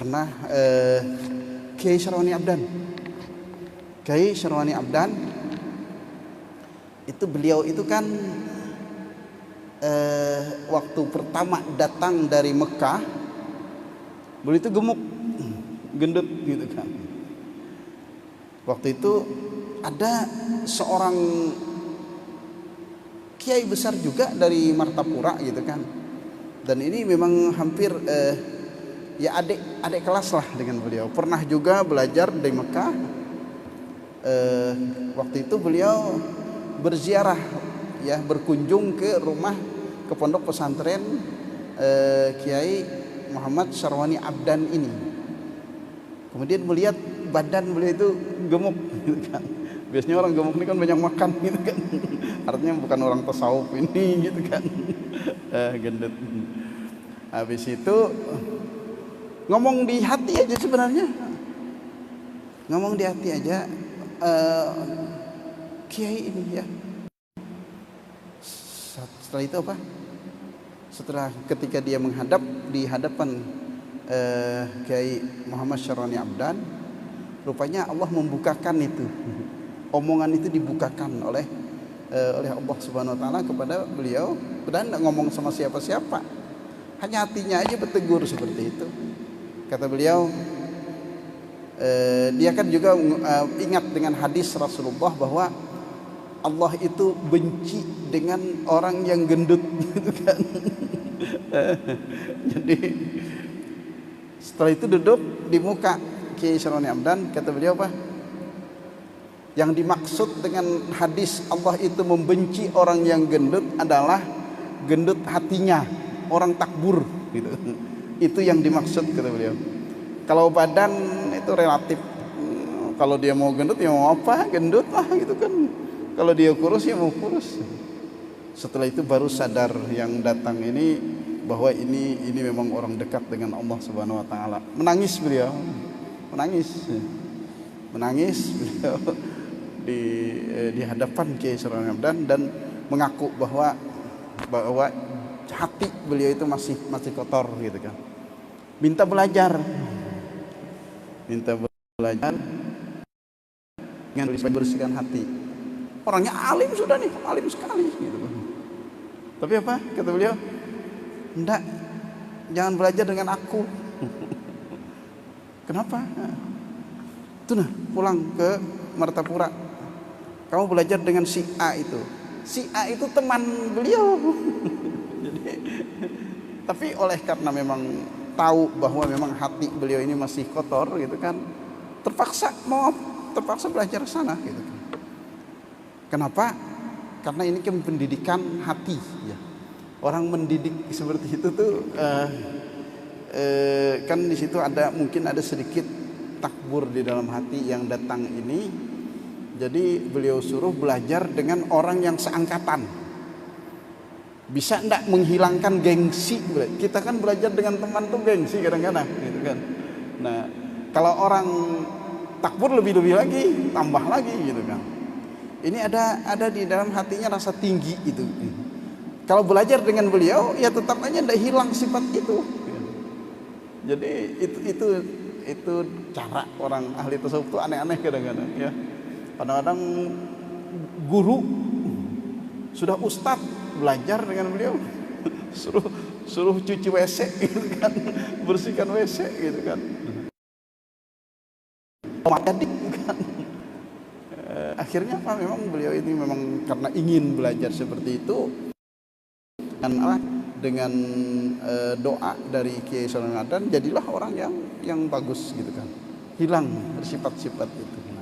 pernah Kiai Syarwani Abdan. Kiai Syarwani Abdan itu beliau itu kan waktu pertama datang dari Mekah, beliau itu gemuk, gendut gitu kan. Waktu itu ada seorang kiai besar juga dari Martapura gitu kan. Dan ini memang hampir ya adik kelas lah dengan beliau. Pernah juga belajar di Mekah. Waktu itu beliau berziarah, ya, berkunjung ke rumah, ke pondok pesantren Kiai Muhammad Syarwani Abdan ini. Kemudian melihat badan beliau itu gemuk gitu kan. Biasanya orang gemuk ini kan banyak makan gitu kan. Artinya bukan orang tasawuf ini gitu kan. Gendut. Habis itu ngomong di hati aja sebenarnya. Ngomong di hati aja, Kiai ini ya. Setelah itu apa? Setelah ketika dia menghadap di hadapan Kiai Muhammad Syarwani Abdan, rupanya Allah membukakan itu. Omongan itu dibukakan oleh Allah Subhanahu wa taala kepada beliau, dan tidak ngomong sama siapa-siapa. Hanya hatinya aja bertegur seperti itu. Kata beliau, dia kan juga ingat dengan hadis Rasulullah bahwa Allah itu benci dengan orang yang gendut gitu kan. Jadi setelah itu duduk di muka Kiai Syarwani Abdan, kata beliau apa? Yang dimaksud dengan hadis Allah itu membenci orang yang gendut adalah gendut hatinya, orang takbur gitu. Itu yang dimaksud, kata beliau. Kalau badan itu relatif. Kalau dia mau gendut ya mau apa? Gendut lah gitu kan. Kalau dia kurus ya mau kurus. Setelah itu baru sadar yang datang ini bahwa ini memang orang dekat dengan Allah Subhanahu wa taala. Menangis beliau. Menangis beliau di hadapan Kiai Syarwani Abdan dan mengaku bahwa hati beliau itu masih kotor gitu kan. Minta belajar dengan bersihkan hati. Orangnya alim sudah nih, alim sekali gitu. Tapi apa? Kata beliau, enggak, jangan belajar dengan aku. Kenapa? Itu nah, pulang ke Martapura. Kamu belajar dengan si A itu. Si A itu teman beliau. Jadi, tapi karena memang tahu bahwa memang hati beliau ini masih kotor gitu kan, terpaksa belajar sana gitu kan. Kenapa? Karena ini kan pendidikan hati ya. Orang mendidik seperti itu tuh kan di situ mungkin ada sedikit takbur di dalam hati yang datang ini. Jadi beliau suruh belajar dengan orang yang seangkatan. Bisa enggak menghilangkan gengsi? Kita kan belajar dengan teman tuh gengsi kadang-kadang gitu kan. Nah, kalau orang takbur lebih-lebih lagi, tambah lagi gitu kan. Ini ada di dalam hatinya rasa tinggi itu. Kalau belajar dengan beliau ya tetap aja enggak hilang sifat itu. Jadi itu cara orang ahli tasawuf itu aneh-aneh kadang-kadang ya. Kadang-kadang guru sudah ustadz belajar dengan beliau, suruh cuci WC gitu kan, bersihkan WC gitu kan. Jadi kan akhirnya apa? Memang beliau ini memang karena ingin belajar seperti itu, dengan doa dari Kiai Syarwani Abdan jadilah orang yang bagus gitu kan, hilang sifat-sifat itu.